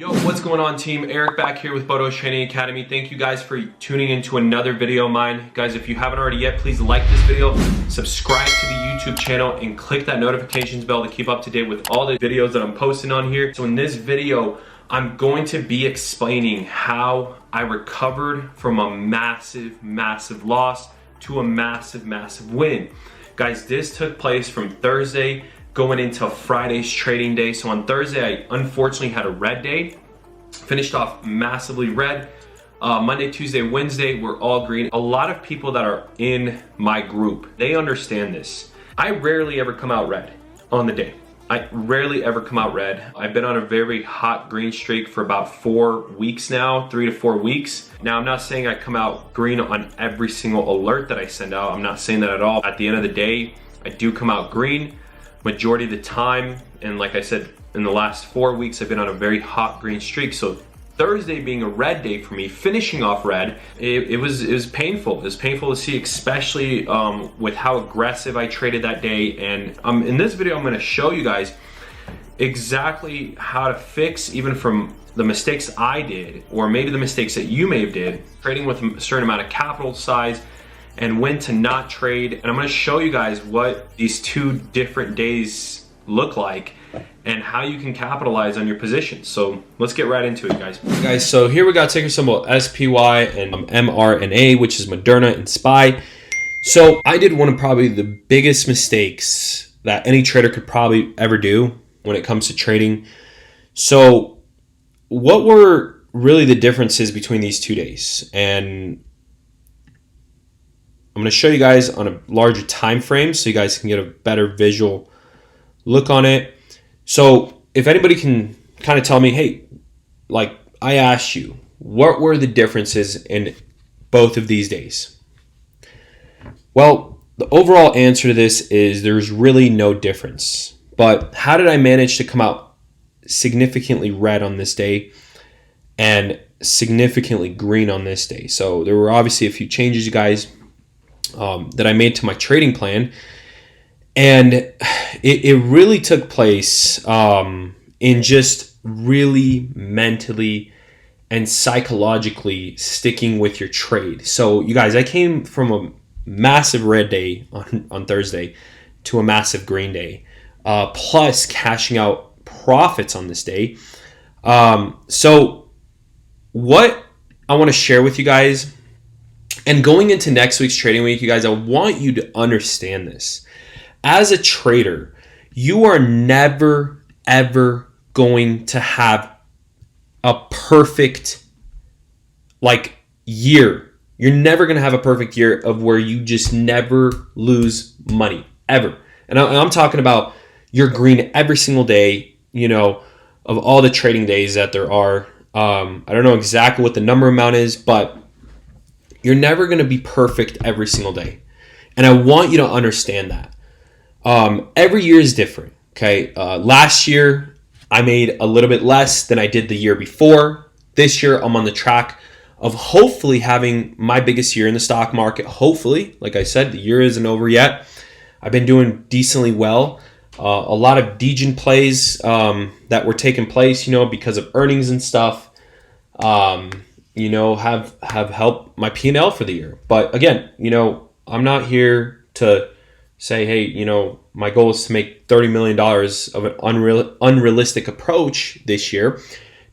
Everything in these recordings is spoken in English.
Yo, what's going on, team? Eric back here with Bodo's Trading Academy. Thank you guys for tuning into another video of mine. Guys, if you haven't already yet, please like this video, subscribe to the YouTube channel, and click that notifications bell to keep up to date with all the videos that I'm posting on here. So in this video, I'm going to be explaining how I recovered from a massive loss to a massive win. Guys, this took place from Thursday going into Friday's trading day. So on Thursday, I unfortunately had a red day. Finished off massively red. Monday, Tuesday, Wednesday, we're all green. A lot of people that are in my group, they understand this. I rarely ever come out red on the day. I rarely ever come out red. I've been on a very hot green streak for about 4 weeks now, 3 to 4 weeks. Now, I'm not saying I come out green on every single alert that I send out. I'm not saying that at all. At the end of the day, I do come out green majority of the time. And like I said, in the last 4 weeks, I've been on a very hot green streak. So Thursday being a red day for me, finishing off red, it was painful. It was painful to see, especially with how aggressive I traded that day. And in this video, I'm gonna show you guys exactly how to fix, even from the mistakes I did, or maybe the mistakes that you may have did, trading with a certain amount of capital size, and when to not trade. And I'm gonna show you guys what these 2 different days look like and how you can capitalize on your positions. So let's get right into it, guys. So here we got ticker symbol SPY and mRNA, which is Moderna and SPY. So I did one of probably the biggest mistakes that any trader could probably ever do when it comes to trading. So what were really the differences between these 2 days? And I'm going to show you guys on a larger time frame so you guys can get a better visual look on it. So if anybody can kind of tell me, hey, like I asked you, what were the differences in both of these days? Well, the overall answer to this is there's really no difference. But how did I manage to come out significantly red on this day and significantly green on this day? So there were obviously a few changes, you guys, that I made to my trading plan. And it really took place in just really mentally and psychologically sticking with your trade. So you guys, I came from a massive red day on Thursday to a massive green day, plus cashing out profits on this day. So what I want to share with you guys, and going into next week's trading week, you guys, I want you to understand this. As a trader, you are never, ever going to have a perfect year. You're never going to have a perfect year of where you just never lose money, ever. And I'm talking about you're green every single day, of all the trading days that there are. I don't know exactly what the number amount is, but you're never going to be perfect every single day. And I want you to understand that. Every year is different, okay? Last year, I made a little bit less than I did the year before. This year, I'm on the track of hopefully having my biggest year in the stock market. Hopefully, like I said, the year isn't over yet. I've been doing decently well. A lot of degen plays that were taking place, because of earnings and stuff, have helped my P&L for the year. But again, I'm not here to say, hey, my goal is to make $30 million of an unrealistic approach this year,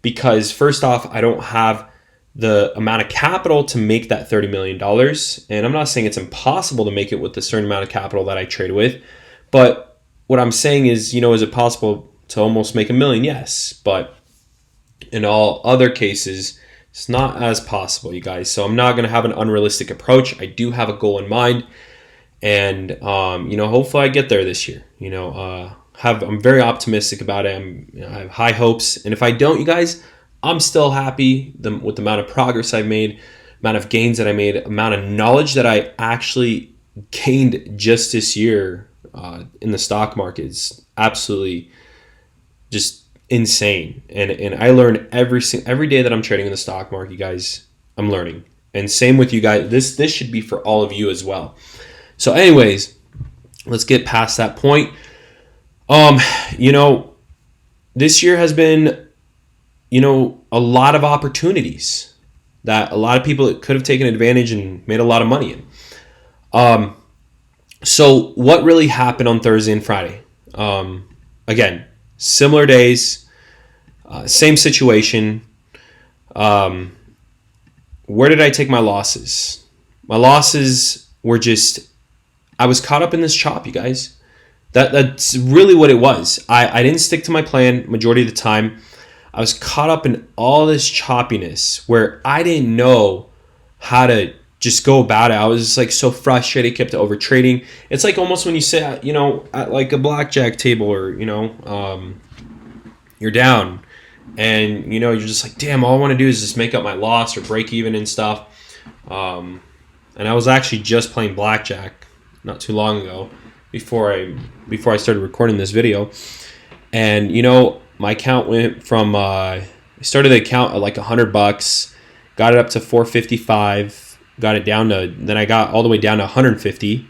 because first off, I don't have the amount of capital to make that $30 million. And I'm not saying it's impossible to make it with a certain amount of capital that I trade with. But what I'm saying is, is it possible to almost make $1 million? Yes. But in all other cases, it's not as possible, you guys. So I'm not going to have an unrealistic approach. I do have a goal in mind. And, hopefully I get there this year. I'm very optimistic about it. I have high hopes. And if I don't, you guys, I'm still happy with the amount of progress I've made, amount of gains that I made, amount of knowledge that I actually gained just this year in the stock market. Is absolutely just insane. And I learn every day that I'm trading in the stock market, you guys. I'm learning. And same with you guys. This should be for all of you as well. So anyways, let's get past that point. This year has been a lot of opportunities that a lot of people could have taken advantage and made a lot of money in. So what really happened on Thursday and Friday? Again, similar days, same situation. Where did I take my losses? My losses were I was caught up in this chop, you guys. That's really what it was. I didn't stick to my plan majority of the time. I was caught up in all this choppiness where I didn't know how to just go about it. I was just like so frustrated, kept over trading. It's like almost when you sit at, at like a blackjack table or, you're down and, you're just like, damn, all I want to do is just make up my loss or break even and stuff. And I was actually just playing blackjack not too long ago before I started recording this video. And, my account went from, I started the account at like $100, got it up to $455, got it down to, then I got all the way down to $150.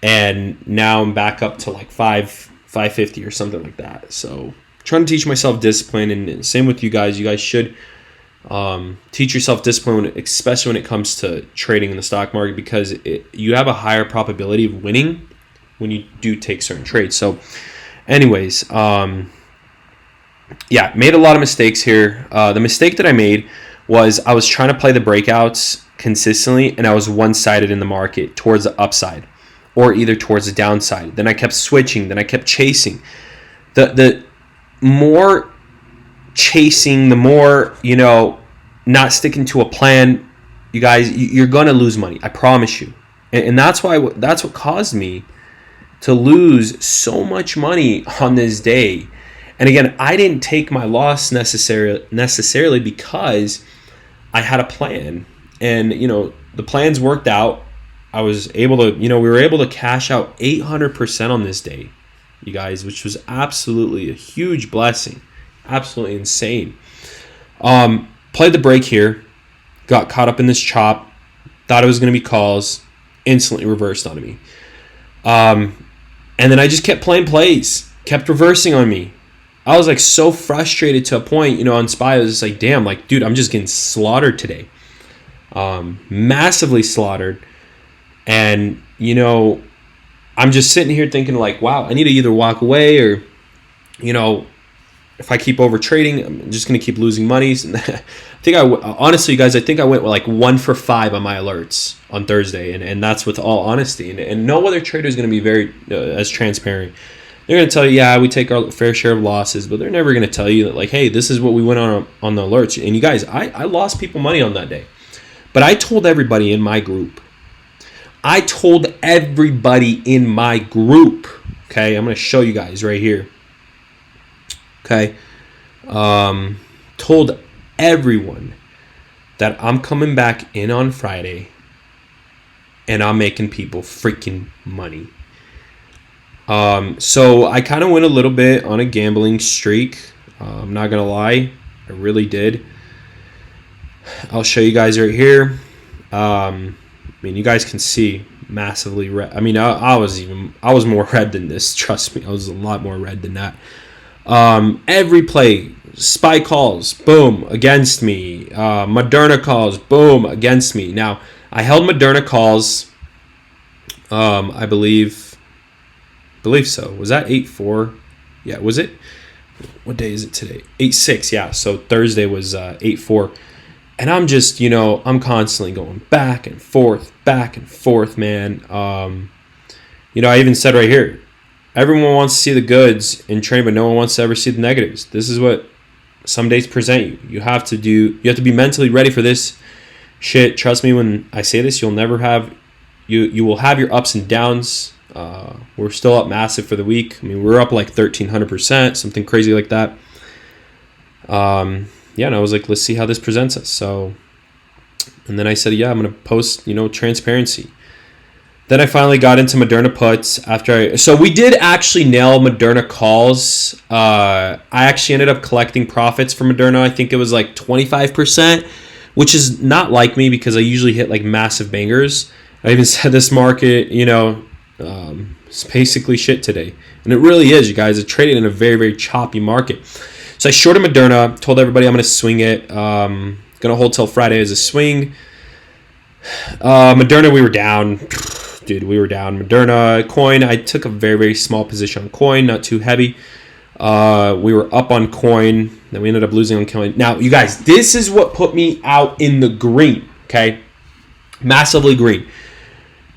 And now I'm back up to like $550 or something like that. So trying to teach myself discipline, and same with you guys. You guys should teach yourself discipline, especially when it comes to trading in the stock market, because you have a higher probability of winning when you do take certain trades. So anyways, made a lot of mistakes here. The mistake that I made was I was trying to play the breakouts consistently, and I was one-sided in the market towards the upside or either towards the downside. Then I kept switching. Then I kept chasing. The more chasing, the more, not sticking to a plan, you guys, you're going to lose money. I promise you. And that's what caused me to lose so much money on this day. And again, I didn't take my loss necessarily because I had a plan. And, the plans worked out. I was able to, we were able to cash out 800% on this day, you guys, which was absolutely a huge blessing. Absolutely insane. Played the break here. Got caught up in this chop. Thought it was going to be calls. Instantly reversed on me. And then I just kept playing plays. Kept reversing on me. I was like so frustrated to a point, on SPY. I was just like, damn, like, dude, I'm just getting slaughtered today. Massively slaughtered. And, I'm just sitting here thinking like, wow, I need to either walk away or, if I keep over trading, I'm just going to keep losing money. Honestly, guys, I think I went like 1 for 5 on my alerts on Thursday. And that's with all honesty. And no other trader is going to be very as transparent. They're going to tell you, yeah, we take our fair share of losses, but they're never going to tell you that, like, hey, this is what we went on the alerts. And you guys, I lost people money on that day. But I told everybody in my group. Okay, I'm going to show you guys right here. Okay. Told everyone that I'm coming back in on Friday and I'm making people freaking money. So I kind of went a little bit on a gambling streak. I'm not going to lie. I really did. I'll show you guys right here. You guys can see massively red. I was more red than this. Trust me. I was a lot more red than that. Every play, SPY calls, boom, against me. Moderna calls, boom, against me. Now, I held Moderna calls, I believe so. Was that 8-4? Yeah, was it? What day is it today? 8-6, yeah. So Thursday was 8-4. And I'm just, I'm constantly going back and forth, man. I even said right here, everyone wants to see the goods in trading, but no one wants to ever see the negatives. This is what some days present you. You have to be mentally ready for this shit. Trust me when I say this, you will have your ups and downs. We're still up massive for the week. We're up like 1,300%, something crazy like that. And I was like, let's see how this presents us. So, and then I said, yeah, I'm going to post, transparency. Then I finally got into Moderna puts so we did actually nail Moderna calls. I actually ended up collecting profits for Moderna. I think it was like 25%, which is not like me because I usually hit like massive bangers. I even said this market, it's basically shit today. And it really is, you guys. It's traded in a very, very choppy market. So I shorted Moderna, told everybody I'm going to swing it. Going to hold till Friday as a swing. Moderna, we were down. Dude, we were down. Moderna, coin, I took a very, very small position on coin, not too heavy. We were up on coin. Then we ended up losing on coin. Now, you guys, this is what put me out in the green, okay? Massively green.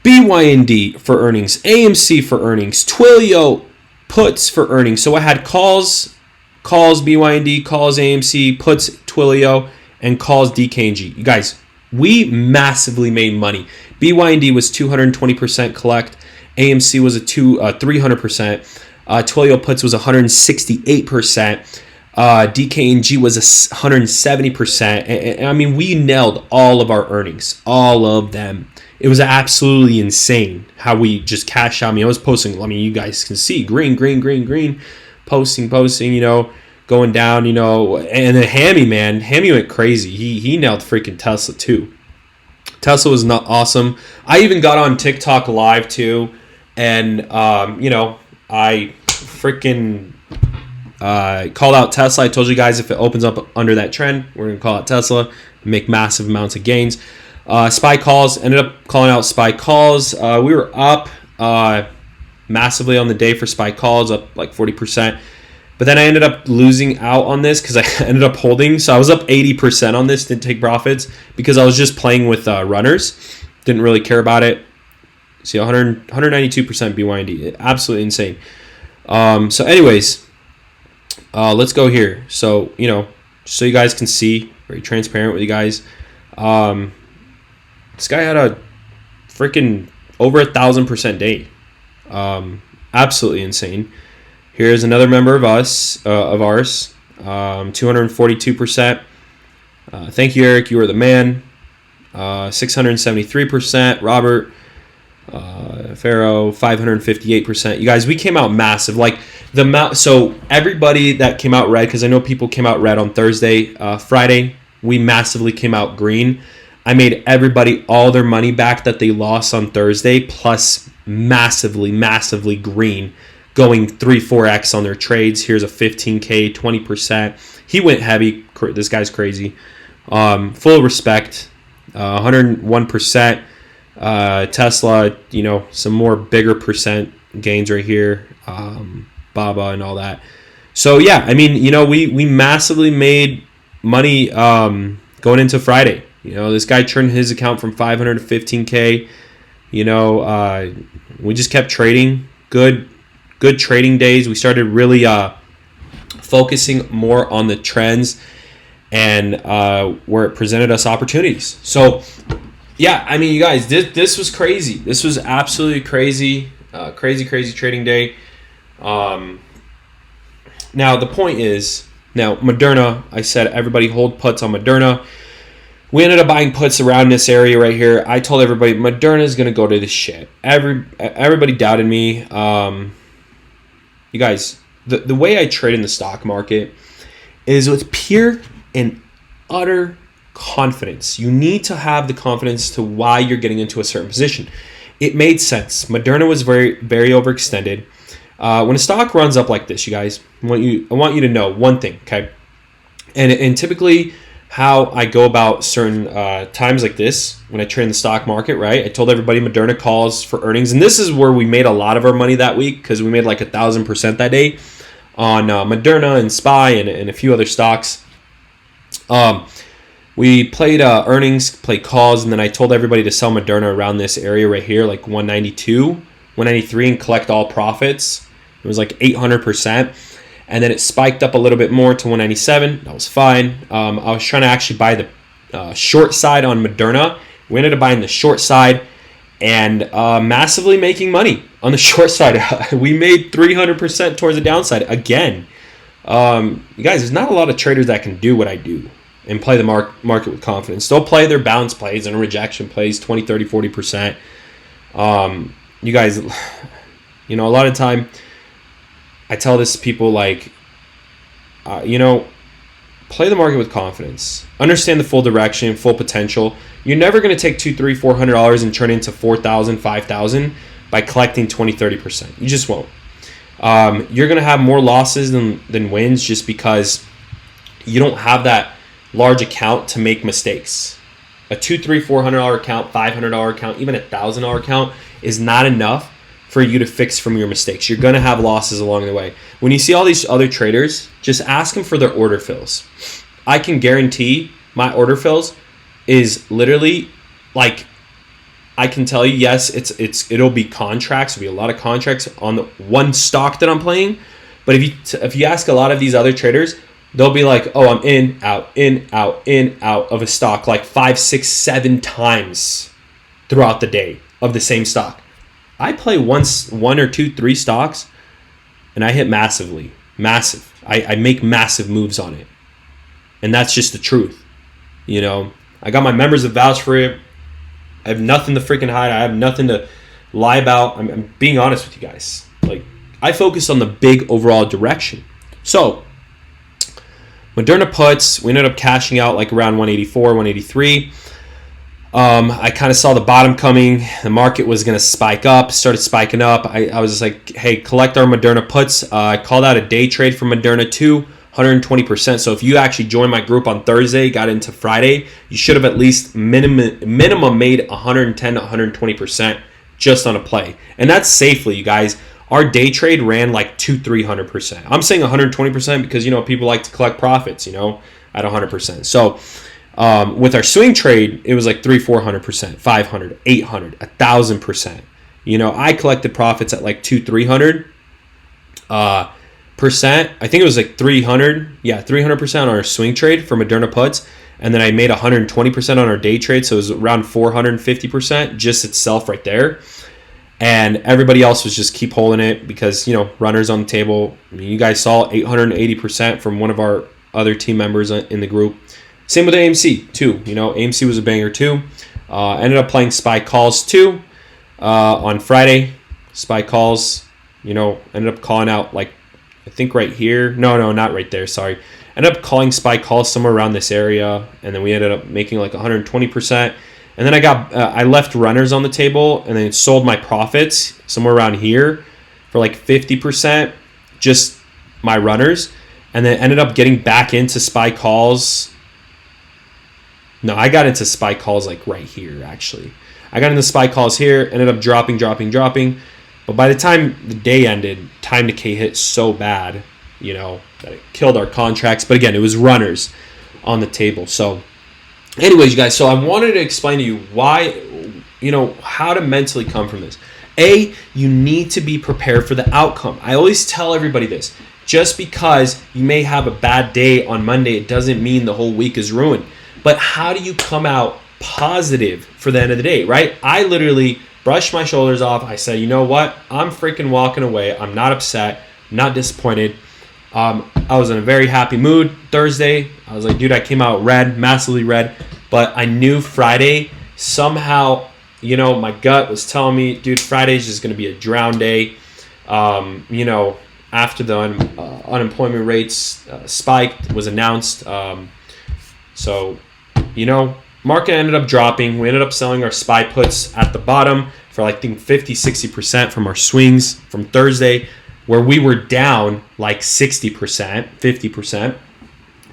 BYND for earnings. AMC for earnings. Twilio puts for earnings. So I had calls BYND, calls AMC, puts Twilio, and calls DKNG. You guys, we massively made money. BYND was 220% collect. AMC was 300%. Twilio puts was 168%. DKNG was 170%. And I mean, we nailed all of our earnings, all of them. It was absolutely insane how we just cashed out. I mean, I was posting. I mean, you guys can see green, posting. You know, going down. You know, and then Hammy went crazy. He nailed freaking Tesla too. Tesla was not awesome. I even got on TikTok live too, and you know, I freaking called out Tesla. I told you guys if it opens up under that trend, we're gonna call out Tesla and make massive amounts of gains. SPY calls, ended up calling out SPY calls. We were up massively on the day for SPY calls, up like 40%. But then I ended up losing out on this because I ended up holding. So I was up 80% on this, didn't take profits because I was just playing with runners. Didn't really care about it. See, 192% BYND. Absolutely insane. So anyways, let's go here. So, you know, so you guys can see, very transparent with you guys. This guy had a freaking over 1,000% day. Absolutely insane. Here's another member of ours, 242%. Thank you, Eric. You are the man. 673%. Robert, Pharaoh, 558%. You guys, we came out massive. Like so everybody that came out red, because I know people came out red on Thursday, Friday, we massively came out green. I made everybody all their money back that they lost on Thursday, plus massively green, going 3-4x on their trades. Here's a 15K, 20%. He went heavy. This guy's crazy. Full respect. 101%. Tesla, you know, some more bigger percent gains right here. Baba and all that. So yeah, I mean, you know, we massively made money going into Friday. You know, this guy turned his account from 500 to 15K. You know, we just kept trading. Good trading days. We started really focusing more on the trends and where it presented us opportunities. So, yeah, I mean, you guys, this was crazy. This was absolutely crazy. Crazy trading day. Now, the point is, now, Moderna, I said everybody hold puts on Moderna. We ended up buying puts around this area right here. I told everybody Moderna is going to go to this shit. Everybody doubted me. You guys, the way I trade in the stock market is with pure and utter confidence. You need to have the confidence to why you're getting into a certain position. It made sense. Moderna was very, very overextended. When a stock runs up like this, you guys, I want you to know one thing, okay? And typically how I go about certain times like this when I trade in the stock market, right? I told everybody Moderna calls for earnings, and this is where we made a lot of our money that week because we made like 1,000% that day on Moderna and SPY and a few other stocks. We played earnings, played calls, and then I told everybody to sell Moderna around this area right here, like 192, 193, and collect all profits. It was like 800%. And then it spiked up a little bit more to 197. That was fine. I was trying to actually buy the short side on Moderna. We ended up buying the short side and massively making money on the short side. We made 300% towards the downside again. You guys, there's not a lot of traders that can do what I do and play the market with confidence. They'll play their bounce plays and rejection plays 20, 30, 40%. You guys, you know, a lot of time I tell this to people like, you know, play the market with confidence. Understand the full direction, full potential. You're never going to take $200, $300, $400 and turn it into $4,000, $5,000 by collecting 20, 30%. You just won't. You're going to have more losses than wins just because you don't have that large account to make mistakes. A $200, $300, $400 account, $500 account, even $1,000 account is not enough for you to fix from your mistakes. You're going to have losses along the way. When you see all these other traders, just ask them for their order fills. I can guarantee my order fills is literally like, I can tell you, yes, it'll be contracts. It'll be a lot of contracts on the one stock that I'm playing. But if you ask a lot of these other traders, they'll be like, oh, I'm in, out of a stock like 5, 6, 7 times throughout the day of the same stock. I play one or two, 3 stocks, and I hit massive. I make massive moves on it. And that's just the truth. You know, I got my members that vouch for it. I have nothing to freaking hide. I have nothing to lie about. I'm being honest with you guys. Like, I focus on the big overall direction. So, Moderna puts, we ended up cashing out like around 184, 183. I kind of saw the bottom coming. The market was going to spike up, started spiking up. I was just like, hey, collect our Moderna puts. I called out a day trade for Moderna 2, 120%. So if you actually joined my group on Thursday, got into Friday, you should have at least minimum made 110 to 120% just on a play. And that's safely, you guys. Our day trade ran like 200-300%. I'm saying 120% because, you know, people like to collect profits, you know, at 100%. So with our swing trade, it was like 300-400%, 500, 800, 1,000%. You know, I collected profits at like 200-300%. I think it was like 300% on our swing trade for Moderna puts. And then I made 120% on our day trade. So it was around 450% just itself right there. And everybody else was just keep holding it because, you know, runners on the table. I mean, you guys saw 880% from one of our other team members in the group. Same with AMC too. You know, AMC was a banger too. Ended up playing SPY calls too on Friday. SPY calls, you know, ended up calling out like, I think right here. No, not right there. Sorry. Ended up calling SPY calls somewhere around this area. And then we ended up making like 120%. And then I left runners on the table and then sold my profits somewhere around here for like 50%, just my runners. And then ended up getting back into SPY calls. No, I got into SPY calls like right here, actually. I got into SPY calls here, ended up dropping. But by the time the day ended, time decay hit so bad, you know, that it killed our contracts. But again, it was runners on the table. So anyways, you guys, so I wanted to explain to you why, you know, how to mentally come from this. You need to be prepared for the outcome. I always tell everybody this. Just because you may have a bad day on Monday, it doesn't mean the whole week is ruined. But how do you come out positive for the end of the day, right? I literally brushed my shoulders off. I said, you know what? I'm freaking walking away. I'm not upset, not disappointed. I was in a very happy mood Thursday. I was like, dude, I came out red, massively red. But I knew Friday, somehow, you know, my gut was telling me, dude, Friday's just going to be a drown day. You know, after the unemployment rates spiked, was announced. So, you know, market ended up dropping. We ended up selling our SPY puts at the bottom for like, I think 50-60% from our swings from Thursday, where we were down like 60%, 50%.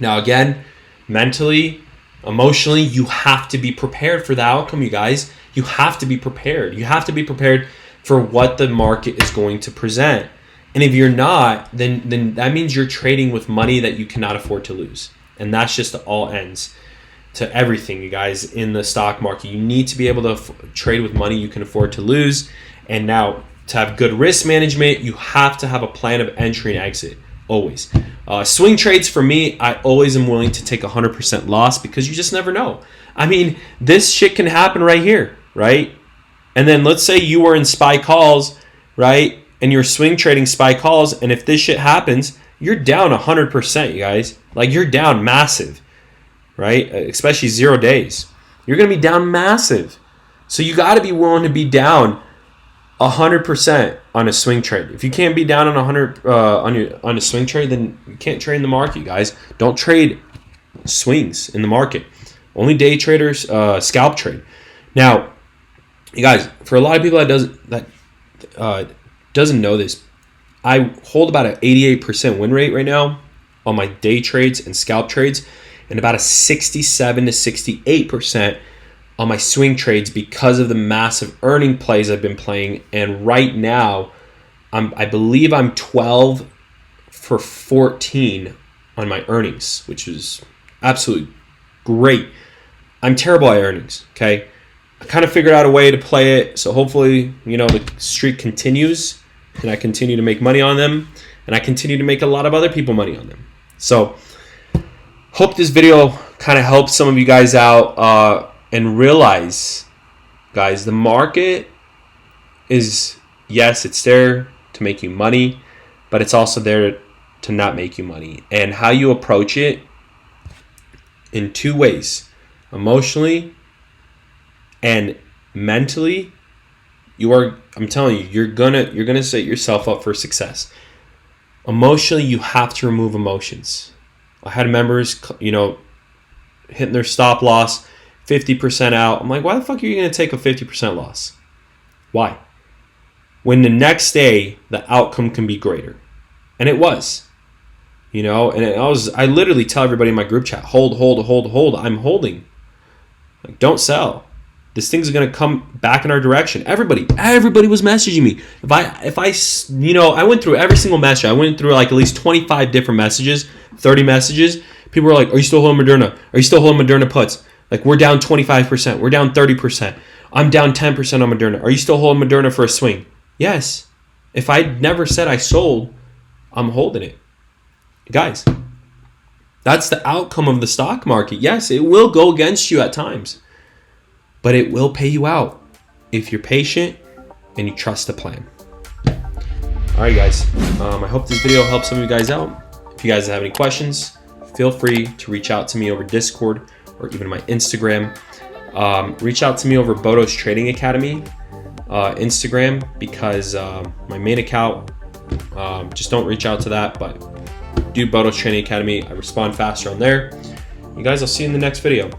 Now, again, mentally, emotionally, you have to be prepared for the outcome, you guys. You have to be prepared. You have to be prepared for what the market is going to present. And if you're not, then that means you're trading with money that you cannot afford to lose. And that's just all ends to everything, you guys, in the stock market. You need to be able to trade with money you can afford to lose. And now, to have good risk management, you have to have a plan of entry and exit, always. Swing trades, for me, I always am willing to take 100% loss because you just never know. I mean, this shit can happen right here, right? And then let's say you were in SPY calls, right? And you're swing trading SPY calls, and if this shit happens, you're down 100%, you guys. Like, you're down massive, right? Especially 0 days. You're going to be down massive. So you got to be willing to be down 100% on a swing trade. If you can't be down on 100 on a swing trade, then you can't trade in the market, you guys. Don't trade swings in the market. Only day traders scalp trade. Now, you guys, for a lot of people that doesn't know this, I hold about an 88% win rate right now on my day trades and scalp trades, and about a 67 to 68% on my swing trades because of the massive earning plays I've been playing. And right now, I believe I'm 12 for 14 on my earnings, which is absolutely great. I'm terrible at earnings, okay? I kind of figured out a way to play it, so hopefully, the streak continues and I continue to make money on them, and I continue to make a lot of other people money on them. So hope this video kind of helps some of you guys out, and realize, guys, the market is, yes, it's there to make you money, but it's also there to not make you money. And how you approach it in two ways, emotionally and mentally, I'm telling you, you're gonna set yourself up for success. Emotionally, you have to remove emotions. I had members, hitting their stop loss 50% out. I'm like, why the fuck are you gonna take a 50% loss? Why? When the next day the outcome can be greater. And it was. And I literally tell everybody in my group chat, hold. I'm holding. Like, don't sell. This thing's gonna come back in our direction. Everybody was messaging me. I went through every single message. I went through like at least 25 different messages, 30 messages. People were like, are you still holding Moderna? Are you still holding Moderna puts? Like, we're down 25%. We're down 30%. I'm down 10% on Moderna. Are you still holding Moderna for a swing? Yes. If I never said I sold, I'm holding it. Guys, that's the outcome of the stock market. Yes, it will go against you at times, but it will pay you out if you're patient and you trust the plan. All right, guys. I hope this video helps some of you guys out. If you guys have any questions, feel free to reach out to me over Discord or even my Instagram. Reach out to me over Bodo's Trading Academy Instagram, because my main account, just don't reach out to that, but do Bodo's Trading Academy. I respond faster on there. You guys, I'll see you in the next video.